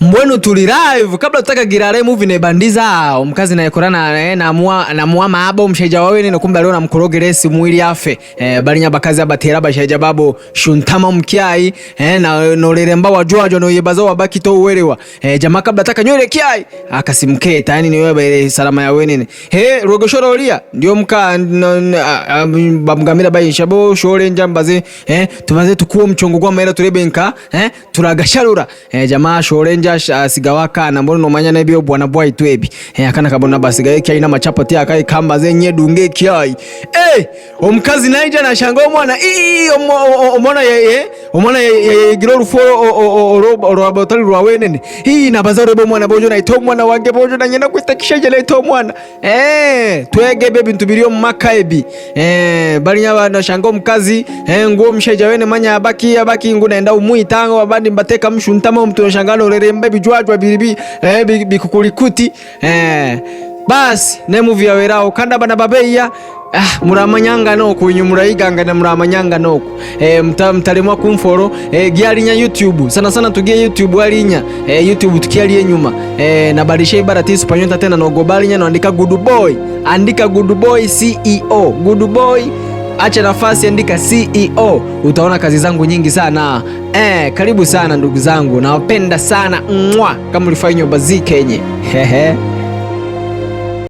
Mbwenu tuli live kabla tutaka girare movie ne bandiza omukazi na yekorana na muama abo mshaija wawe ne kumbe leo namkorogeresi mwili afe balinya bakazi abatera bashaija babo shuntama mkiai na noreremba wajwajo no yebazo wabaki to uwelewa jamaa kabla taka nywele kiai akasimketa yani ni wewe salama ya wenene rogoshoro olia ndio mka bamugamira bayishabo shore njambaze tumaze tukuo mchongo kwa mahera turebenka turagasharura jamaa shore sigawaka na mbono nomanya na byo bwana boy twebi akana kabona basigaye kyai na machapati akai kamba zenye dunge kyai omukazi naija na shanga omwana omwana ye giroru fo oro abotali rwawenene na bazaro bo mwana bojo na ito mwana wange bojo na nyina kwitakishaje na ito mwana twege bebi ntubiriyo makaebi balinya bana shanga omukazi ngo mshaija wene manya abaki ngo naenda umuitango abandi mbateka mshuntama mtu shangano rerembe bijwajwa biribi bikukulikuti basi ne movie yawerao kanda bana babeya muramanyanga noko inyumura iganga na muramanyanga noko mtalemwa kumforo gialinya YouTube sana tugie YouTube alinya YouTube tukiali enyuma na balisha ibara tisu panyota tena no gobalinya no andika good boy CEO good boy acha nafasi andika CEO utaona kazi zangu nyingi sana karibu sana ndugu zangu nawapenda sana kama ulifanya bazike yenye